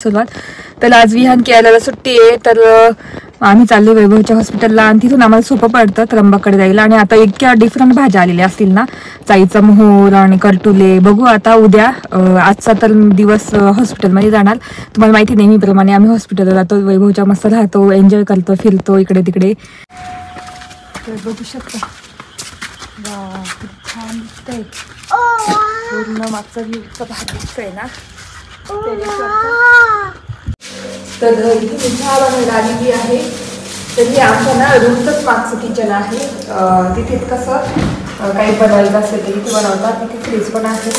सुरुवात. तर आज विहान केरळला सुट्टी आहे, तर आम्ही चाललो वैभवच्या हॉस्पिटलला आणि तिथून आम्हाला सोपं पडतं त्र्यंबककडे जायला. आणि आता इतक्या डिफरंट भाज्या आलेल्या असतील ना, चाईचा मोहर आणि करटुले. बघू आता उद्या. आजचा तर दिवस हॉस्पिटलमध्ये जाणार. तुम्हाला माहिती नेहमीप्रमाणे आम्ही हॉस्पिटलला जातो, वैभवच्या मस्त राहतो, एन्जॉय करतो, फिरतो इकडे तिकडे. तर बघू शकता छान दिसतंय, पूर्ण मागचा व्ह्यूचा भाग दिसतोय ना. तर इथे चहा बनवायला आलेली आहे. तर हे आमचं ना रूमचंच मागचं किचन आहे. तिथे कसं काही बनवायचं असेल तर इथे बनवतात. तिथे फ्रीज पण आहे.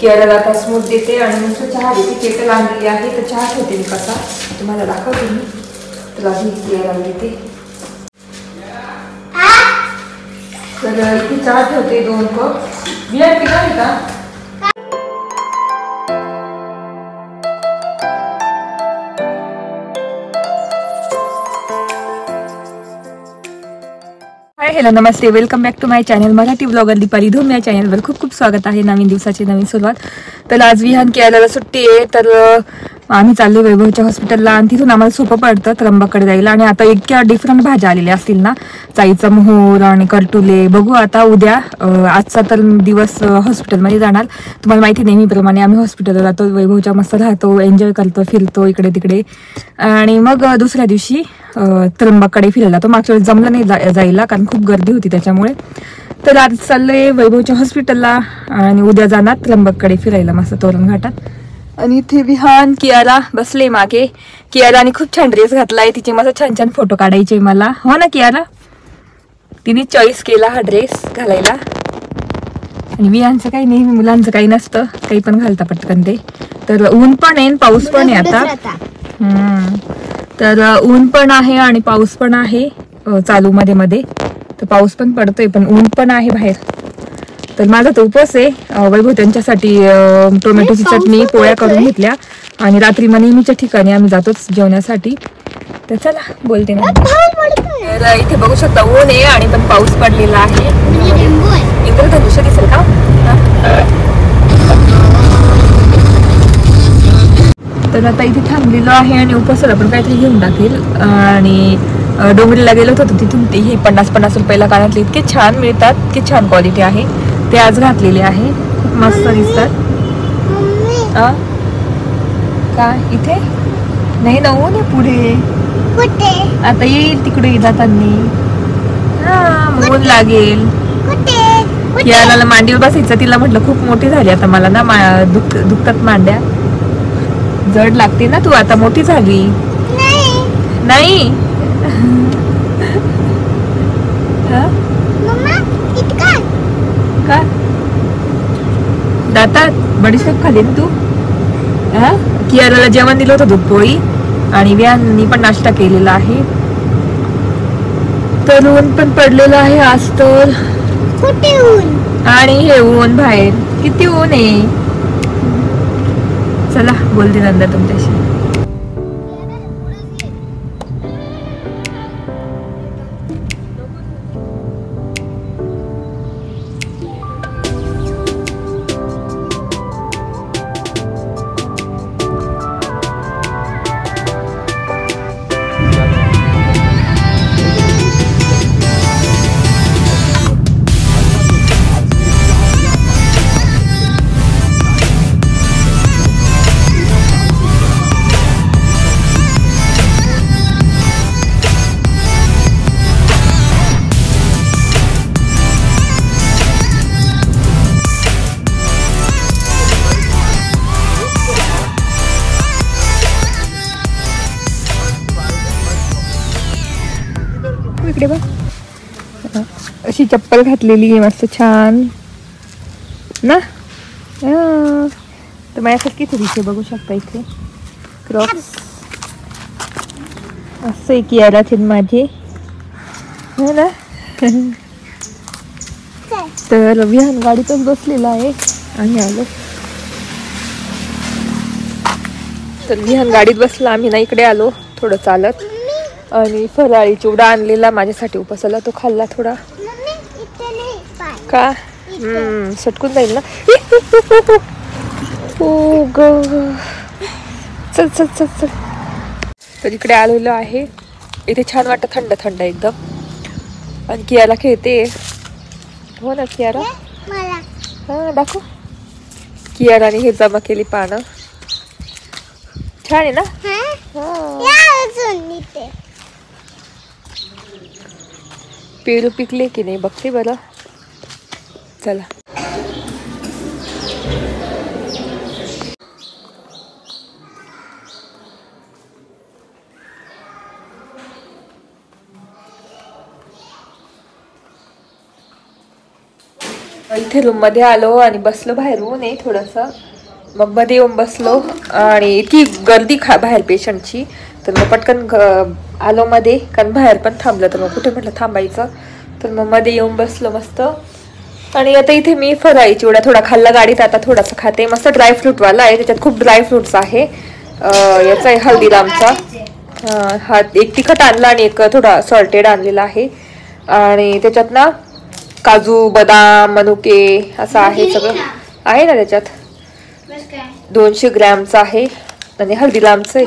केरळला आता स्मूथ देते आणि नुसतं चहा देते. केटल आणलेली आहे, तर चहा ठेवते मी कसा तुम्हाला दाखवते मी. तर आधी केरळला देते. तर इथे चहा ठेवते 2 कप. VIP आहे का? हॅलो नमस्ते, welcome back to my channel Marathi blogger Deepali Dhoom. या चॅनलवर खूप खूप स्वागत आहे. नवीन दिवसाची नवीन सुरुवात. तर आज विहान केरळला सुट्टी आहे, तर आम्ही चाललो वैभवच्या हॉस्पिटलला आणि तिथून आम्हाला सोपं पडतं त्र्यंबककडे जायला. आणि आता इतक्या डिफरंट भाज्या आलेल्या असतील ना, चाईचा मोहर आणि करटुले. बघू आता उद्या. आजचा तर दिवस हॉस्पिटलमध्ये जाणार. तुम्हाला माहिती नेहमीप्रमाणे आम्ही हॉस्पिटलला जातो, वैभवच्या मस्त राहतो, एन्जॉय करतो, फिरतो इकडे तिकडे. आणि मग दुसऱ्या दिवशी त्र्यंबककडे फिरायला. तो मागच्या वेळेस जमलं नाही जायला, कारण खूप गर्दी होती त्याच्यामुळे. तर आज चाललोय वैभवच्या हॉस्पिटलला आणि उद्या जाणार त्र्यंबककडे फिरायला मस्त तोरण घाटात. आणि इथे विहान कियारा बसले मागे. कियाराने खूप छान ड्रेस घातलाय. तिचे मस्त छान छान फोटो काढायचे मला. हो ना कियारा, तिने चॉईस केला हा ड्रेस घालायला. आणि विहानचं काही नाही, मुलांचं काही नसतं, काही पण घालता पटकन ते. तर ऊन पण आहे, पाऊस पण आहे आता. तर ऊन पण आहे आणि पाऊस पण आहे चालू मध्ये मध्ये. तर पाऊस पण पडतोय पण ऊन पण आहे बाहेर. तर माझा तो उपवास आहे. वैभव त्यांच्यासाठी टोमॅटोची चटणी पोळ्या करून घेतल्या. आणि रात्री मग नेहमीच्या ठिकाणी आम्ही जातोच जेवण्यासाठी. तर चला बोलते ना. तर इथे बघू शकता ऊन आहे आणि पण पाऊस पडलेला आहे. इंद्रधनुष्य दिसेल का? तर आता इथे थांबलेलो आहे आणि उपवासाला पण काहीतरी घेऊन टाकेल. आणि डोंगरीला गेलो होतो तिथून ते हे 50-50 रुपयाला कानातले इतके छान मिळतात, इतके छान क्वालिटी आहे. ते आज घातलेले आहे, खूप मस्त दिसतात. का इथे नाही ना ऊन आहे पुढे. आता येईल तिकडे जातानी. ऊन लागेल. याला मांडीवर बसायचं. तिला म्हटलं खूप मोठी झाली आता, मला ना दुखतात मांड्या, जड लागते ना. तू आता मोठी झाली. नाही का दातात बडीशेप खाली तू? कियाराला जेवण दिलं होतं, दूध पोळी. आणि विहाननी पण नाश्ता केलेला आहे. तर ऊन पण पडलेलं आहे आज तर. आणि हे ऊन बाहेर किती ऊन आहे. चला बोलते नंतर तुमच्याशी. इकडे बघ, अशी चप्पल घातलेली आहे मस्त छान ना. तर माझ्यासारखी थोडीशी बघू शकता इथे क्रॉक्स असं एक यायला माझे, हो ना. तर विहान गाडीतच बसलेला आहे आणि आलो. तर विहान गाडीत बसला, आम्ही ना इकडे आलो थोडं चालत. आणि फराळी चिवडा आणलेला माझ्यासाठी उपासाला, तो खाल्ला थोडा. का सटकून जाईल ना. हो ग चल चल चल चल. तर इकडे आलेलो आहे. इथे छान वाटतं, थंड थंड एकदम. आणि कियाला खेळते. हो ना कियारा, हा दाखव. कियाराने हे जमा केली पानं. छान आहे ना. पेरू पिकले की नाही बघते बरं. चला. इथे रूम मध्ये आलो आणि बसलो. बाहेर ऊन आहे थोडंसं, मग मध्ये येऊन बसलो. आणि इतकी गर्दी बाहेर पेशंटची, तर मग पटकन आलो मध्ये, कारण बाहेर पण थांबलं तर मग कुठे म्हटलं थांबायचं. तर मग मध्ये येऊन बसलो मस्त. आणि आता इथे मी फराळी चिवडा थोडा खाल्ला गाडीत, आता थोडासा खाते. मस्त ड्रायफ्रूटवाला आहे, त्याच्यात खूप ड्रायफ्रुट्स आहे. याचा आहे हल्दीरामचा. हा एक तिखट आणला आणि एक थोडा सॉल्टेड आणलेला आहे. आणि त्याच्यात ना काजू, बदाम, मनुके असं आहे, सगळं आहे ना त्याच्यात. 200 ग्रॅमचं आहे आणि हल्दीरामचं आहे.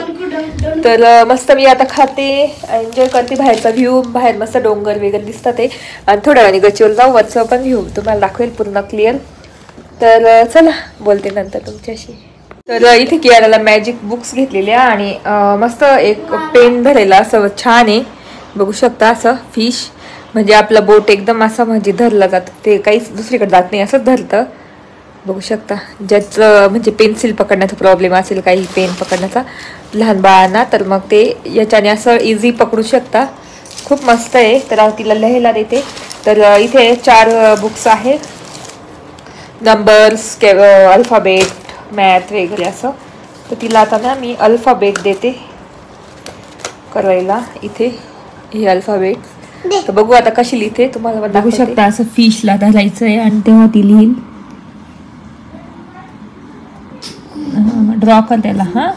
तर मस्त मी आता खाते, एन्जॉय करते बाहेरचा व्ह्यू. बाहेर मस्त डोंगर वगैरे दिसतात ते. आणि थोड्या वेळाने गच्चीवर जाऊ, वरचं पण व्ह्यू तुम्हाला दाखवेल पूर्ण क्लिअर. तर चला बोलते नंतर तुमच्याशी. तर इथे कियाराला मॅजिक बुक्स घेतलेल्या आणि मस्त एक पेन धरायला असं छान आहे, बघू शकता. असं फिश म्हणजे आपलं बोट एकदम असं म्हणजे धरलं जातं, ते काहीच दुसरीकडे जात नाही, असंच धरतं. बघू शकता. ज्याचं म्हणजे पेन्सिल पकडण्याचा प्रॉब्लेम असेल, काही पेन पकडण्याचा लहान बाळांना, तर मग ते याच्याने असं इझी पकडू शकता. खूप मस्त आहे. तर तिला लिहायला देते. तर इथे 4 बुक्स आहेत, नंबर्स, अल्फाबेट, मॅथ वगैरे असं. तर तिला आता ना मी अल्फाबेट देते करायला. इथे हे अल्फाबेट. तर बघू आता कशी लिहिते, तुम्हाला बघू शकता. असं फिशला धरायचं आहे आणि तेव्हा ती लिहिल. ड्रॉ कर त्याला. हा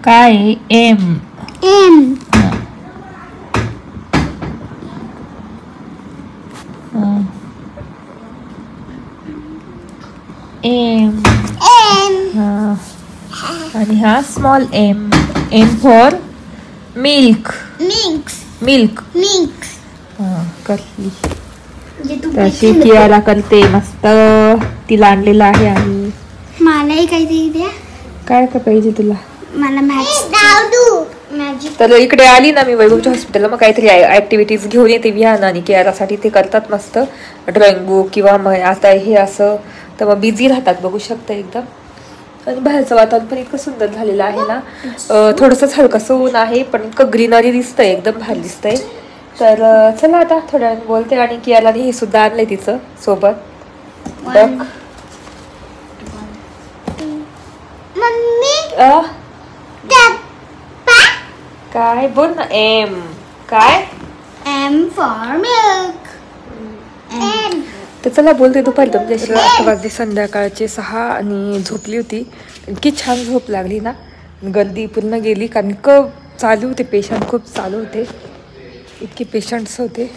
काय एम एम एम एम. आणि हा small M. M for milk. Milk milk. करली तशी कियारा करते मस्त. तिला आणलेलं आहे. आणि मलाही काहीतरी द्या. काय का पाहिजे तुला? मला मॅजिक. तर इकडे आली ना मी वैभवच्या हॉस्पिटलला, मग काहीतरी ऍक्टिव्हिटीज घेऊन येते विहान आणि कियारासाठी. ते करतात मस्त ड्रॉइंग बुक किंवा मग आता हे असं, तर मग बिझी राहतात बघू शकता एकदम. आणि बाहेरचं वातावरण पण इतकं सुंदर झालेलं आहे ना. थोडंसंच हलकंसं ऊन आहे, पण इतकं ग्रीनरी दिसतंय, एकदम भारी दिसतंय. तर चला आता थोड्या वेळाने बोलते. आणि कियाराने हे सुद्धा आणलंय तिचं सोबत. डक. काय बोल ना. एम. काय? M for milk. तर चला बोलते दुपारी तुमच्याशी. 8 वाजले संध्याकाळचे 6 आणि झोपली होती. इतकी छान झोप लागली ना. गर्दी पूर्ण गेली, कारण इतकं चालू होते पेशंट, खूप चालू होते, इतके पेशंट्स होते.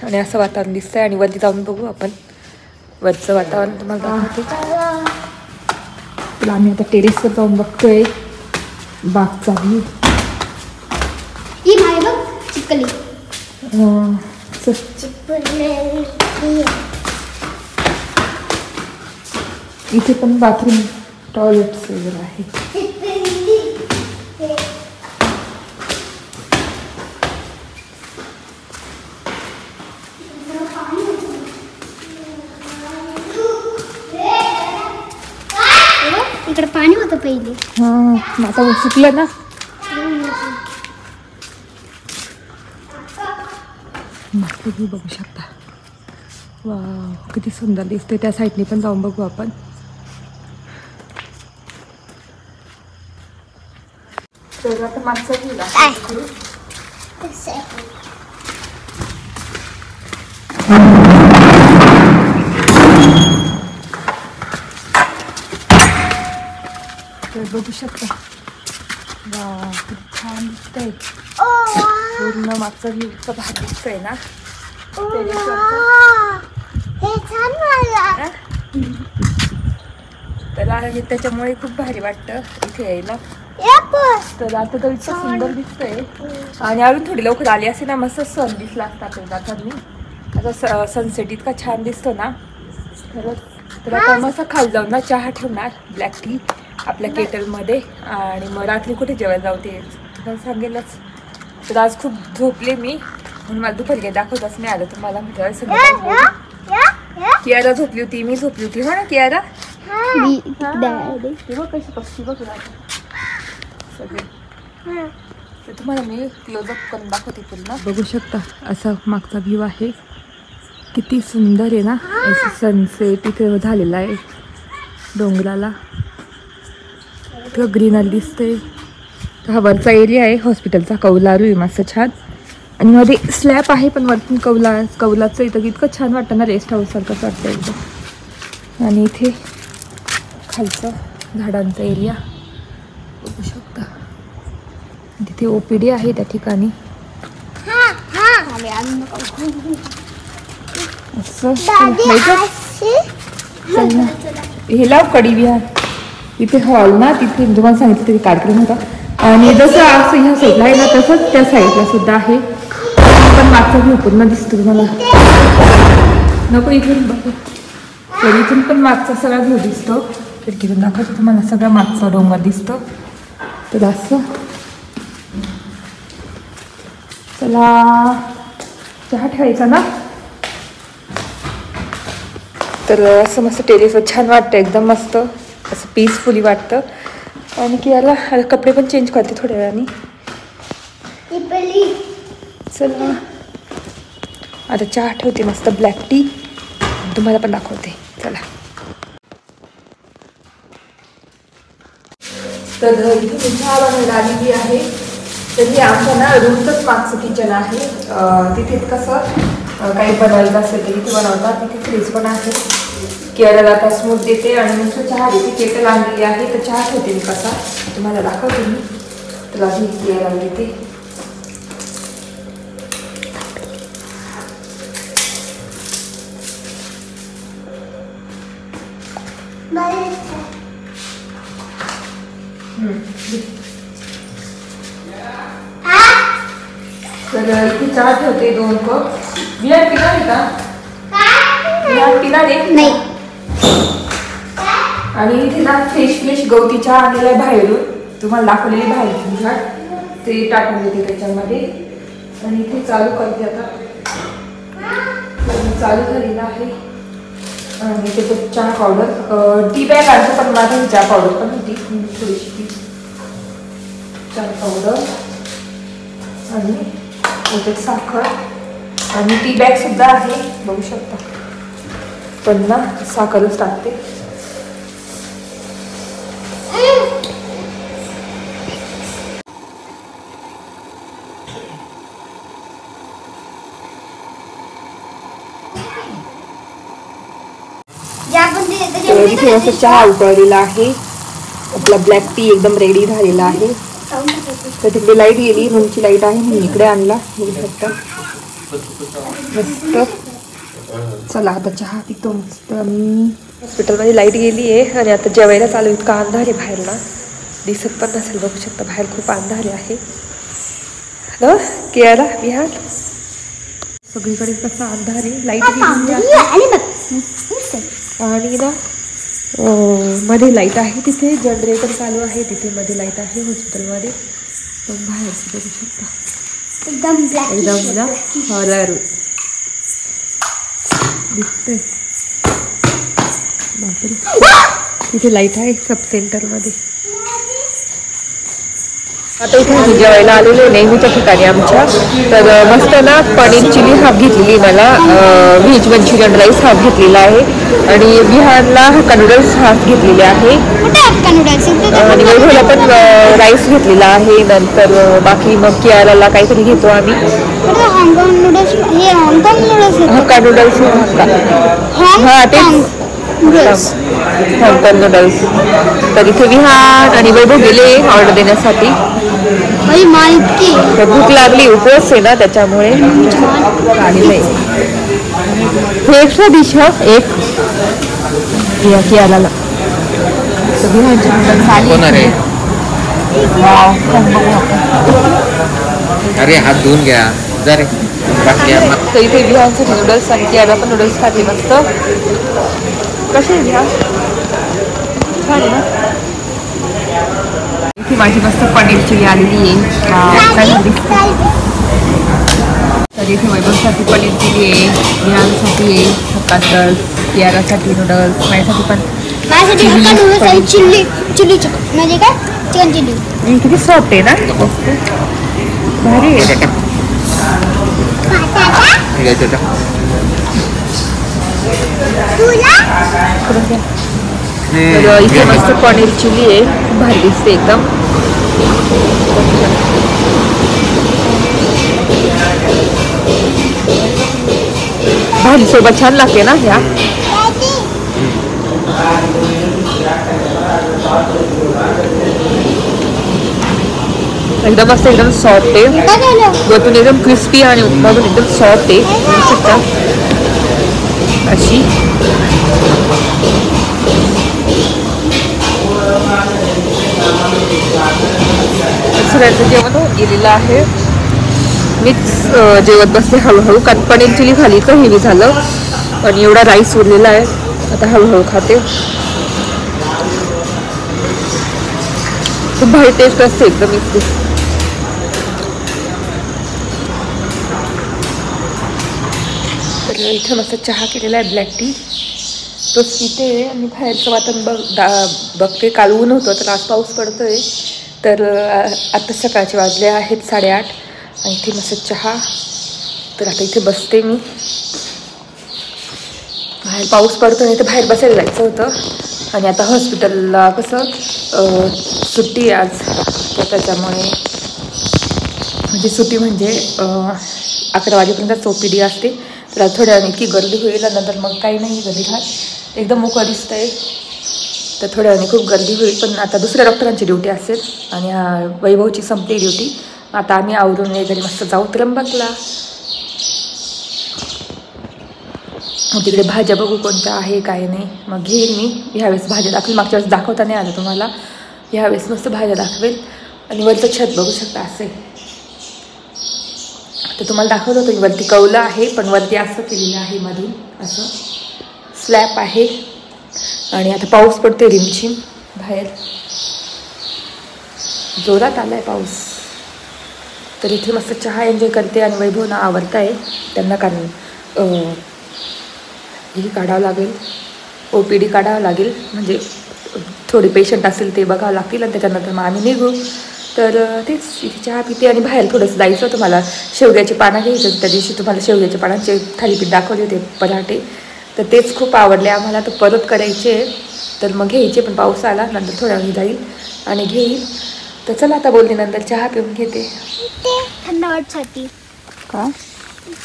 आणि असं वातावरण दिसतंय. आणि वरती जाऊन बघू आपण वरचं वातावरण तुम्हाला दाखवते. तर आम्ही आता टेरेसवर जाऊन बघतोय बागचा व्ह्यू. चिपकली. इथे पण बाथरूम, टॉयलेट्स वगैरे आहे. इकडे पाणी होतं पहिले. आता सुकलं ना. बघू शकता. वा किती सुंदर दिसते. त्या साईडने पण जाऊन बघू आपण. तर आता मागचा गेला. तर बघू शकता. वा किती छान दिसतंय. पूर्ण मागचा व्ह्यू इतका भारी दिसतोय ना. तर त्याच्यामुळे खूप भारी वाटतं इथे यायला. तर आता तर इतकं सुंदर दिसतंय आणि अजून थोडी लवकर आली असे ना मस्त सन दिसला असता आपल्याला जाताना. आता सनसेट इतका छान दिसतो ना खरंच. तर आता मस्त खाली जाऊन ना चहा ठेवणार ब्लॅक टी आपल्या केटलमध्ये आणि मग रात्री कुठे जेवायला जाऊ ते तुम्हाला सांगेलच. तर आज खूप झोपले मी म्हणून मला दुपारी काही दाखवतच नाही आलं तुम्हाला. म्हटलं कियारा झोपली होती, मी झोपली होती हो ना कियारा. कशी पक्षी बघ सगळे. तर तुम्हाला मी क्लोजअप करून दाखवते पूर्ण. बघू शकता असा मागचा व्ह्यू आहे. किती सुंदर आहे ना. असं सनसेट इथे झालेला आहे डोंगराला. ग्रीनरी दिसते. हा वरचा एरिया आहे हॉस्पिटलचा. कौलारू आहे मस्त छान आणि मध्ये स्लॅब आहे पण वरतून कौलाचं इथं इतकं छान वाटतं ना. रेस्ट हाऊस सारखंच वाटतं एकदम. आणि इथे खालचं झाडांचा एरिया बघू शकता. तिथे OPD आहे त्या ठिकाणी. असं हे लाव कडी विहार इथे हॉल ना. तिथे तुम्हाला सांगितलं तिथे कार्यक्रम होता आणि जसं असं ह्या साईडला आहे ना तसंच त्या साईडला सुद्धा आहे. पण मागचा व्ह्यू पूर्ण दिसतो तुम्हाला. नको इथून बघू. तर इथून पण मागचा सगळा व्ह्यू दिसतो. खिडकीतून दाखवतो तुम्हाला सगळा मागचा डोंगर दिसतो. तर असं चला चहा ठेवायचा ना. तर असं मस्त टेरेसवर छान वाटतं एकदम मस्त असं पीसफुली वाटतं. आणि की याला कपडे पण चेंज करते थोड्या वेळाने. चला आता चहा ठेवते मस्त ब्लॅक टी तुम्हाला पण दाखवते. चला तर इथे चहा बनवायला आलेली आहे. तर हे आमच्या ना रूमचंच मागचं किचन आहे. तिथे कसं काही बनवायचं असेल तर इथे बनवतात. तिथे फ्रीज पण आहे. केळाला आता स्मूथ देते आणि नुसतं चहा देते. केटल आणलेली आहे तर चहा ठेवते मी कसा तुम्हाला दाखवते मी. तर अजून केळाला देते. तर इथे चहा ठेवते 2 कप. बियाण पिणार आहे का? बियाण पिणार आहे नाही. आणि इथे ना फ्रेश गवती चहा आणलेला आहे बाहेरून. तुम्हाला दाखवलेली बाहेर झाड ते टाकून देते त्याच्यामध्ये. आणि इथे चालू करते आता. चालू झालेला आहे. आणि त्याच्यात चहा पावडर टी बॅग आणतो पण माझी चहा पावडर पण होती थोडीशी चहा पावडर आणि त्याच्यात साखर आणि टी बॅग सुद्धा आहे बघू शकता. पण ना साखरच टाकते. इथे असं चहा उकळलेला आहे. आपला ब्लॅक टी एकदम रेडी झालेला आहे. तर तिकडे लाईट गेली रूमची लाईट आहे म्हणून इकडे आणला मस्त. चला आता चहा पितो मस्त. मी हॉस्पिटलमध्ये लाईट गेली आहे आणि आता जेवायला चालू. इतका अंधार आहे बाहेर ना दिसत पण नसेल बघू शकता. बाहेर खूप अंधार आहे ना. केळाला विहार सगळीकडे कसा अंधार आहे. लाईट आणि ना मध्ये लाईट आहे. तिथे जनरेटर चालू आहे. तिथे मध्ये लाईट आहे हॉस्पिटलमध्ये. पण बाहेरची बघू शकता एकदम ना हॉरर दिसतंय. बापरे तिथे लाईट आहे सब सेंटरमध्ये. आता इथे आम्ही जेवायला आलेलो आहे नेहमीच्या ठिकाणी आमच्या. तर मस्त ना पनीर चिली हाफ घेतलेली मला. व्हेज मंचुरियन राईस हाफ घेतलेला आहे आणि बिहारला हक्का नूडल्स हाफ घेतलेले आहे. आणि वैभवला पण राईस घेतलेला आहे. नंतर बाकी मग कियाराला काहीतरी घेतो आम्ही. हक्का नूडल्स हां तेच हक्का नूडल्स. तर इथे विहान आणि वैभव गेले ऑर्डर देण्यासाठी. भूक लागली उपवास आहे ना त्याच्यामुळे. आणि नाही हे एक्स्ट्रा डिश एक कियाराला विहानचे नूडल्स आले. कोण आहे? वाव, छान बघू आपण. अरे हात धुवून घ्या जा रे. बाकी तर इथे विहानचे नूडल्स आणि कियाला पण नूडल्स खाते मस्त. कसे आहे विहान? छान आहे ना. इथे माझी मस्त पनीर चिली आलेली आहे. तर इथे वैभवसाठी पनीर चिली आहे, विहानसाठी आहे हक्का नूडल्स, कियारासाठी नूडल्स, माझ्यासाठी पण चिल्ली चिल्ली चिकन म्हणजे काय चिकन चिल्ली. किती सॉफ्ट आहे ना, भारी आहे. तर इथे मस्त पनीर चिली आहे, खूप भारी दिसते एकदम. भाजी सोबत छान लागते ना ह्या. एकदम मस्त, एकदम सॉफ्ट आहे, वरतून एकदम क्रिस्पी आणि मधून एकदम सॉफ्ट आहे. शकता अशी. सगळ्यांचं जेवण होऊन गेलेलं आहे. मीच जेवत बसते हळूहळू, कारण पनीर चिली खाली तर हेवी झालं आणि एवढा राईस उरलेला आहे. आता हळूहळू खाते. खूप भारी टेस्ट असते एकदम इथे. तर इथं मस्त चहा केलेला आहे, ब्लॅक टी तोच पिते. आणि बाहेरचं वातावरण बघते. काल ऊन होतं तर आज पाऊस पडतोय. तर आता सकाळचे वाजले आहेत 8:30 आणि इथे मस्त चहा. तर आता इथे बसते मी. बाहेर पाऊस पडतो नाही तर बाहेर बसायला जायचं होतं. आणि आता हॉस्पिटलला कसं सुट्टी आहे आज, तर त्याच्यामुळे म्हणजे सुट्टी म्हणजे 11 वाजेपर्यंत OPD असते. तर आज थोड्या वेळाने इतकी गर्दी होईल, नंतर मग काही नाही गर्दी राहत, एकदम मोकळं दिसतं आहे. तर थोड्या वेळाने खूप गर्दी होईल. पण आता दुसऱ्या डॉक्टरांची ड्युटी असेल आणि वैभवची संपली ड्युटी. आता आम्ही आवरून वगैरे मस्त जाऊ त्र्यंबकला. तिकडे भाज्या बघू कोणत्या आहे काय नाही, मग घेईन मी. ह्यावेळेस भाज्या दाखवेल, मागच्या वेळेस दाखवता नाही आलं तुम्हाला. ह्यावेळेस मस्त भाज्या दाखवेल. आणि वरचं छत बघू शकता असे. तर तुम्हाला दाखवत होतं वरती कौलं आहे, पण वरती असं केलेलं आहे, मधून असं स्लॅब आहे. आणि आता पाऊस पडते रिमझिम. बाहेर जोरात आलाय पाऊस. तर इथे मस्त चहा एन्जॉय करते. आणि वैभवना आवडताय त्यांना, कारण ही काढावं लागेल, OPD काढावं लागेल. म्हणजे थोडे पेशंट असेल ते बघावं लागतील आणि त्याच्यानंतर मग आम्ही निघू. तर तेच इथे चहा पिते. आणि बाहेर थोडंसं जायचं होतं मला. शेवग्याची पानं घ्यायची होती. त्या दिवशी तुम्हाला शेवग्याच्या पानांचे थालीपीठ दाखवले होते, पराठे. तर तेच खूप आवडले आम्हाला. तर परत करायचे, तर मग घ्यायचे. पण पाऊस आला, नंतर थोड्या वेळ जाईल आणि घेईल. तर चला आता बोलते, नंतर चहा पिऊन घेते. ते थंडावटसाठी का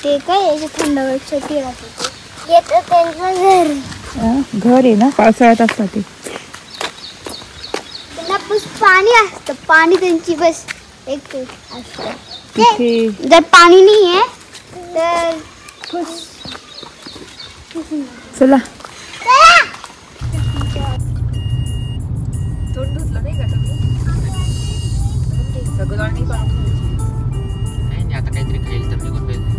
ते काय थंडावटसाठी राहते. हे तर त्यांचं घर आहे ना, पावसाळ्यात असतात ते. त्यांना बस पाणी असतं, पाणी त्यांची बस एक असतं. इथे जर पाणी नाही आहे तर चला. तोंड धुतलं नाही का तुम्ही? सगळं नाही आता काहीतरी खाईल तर निघून जाईल.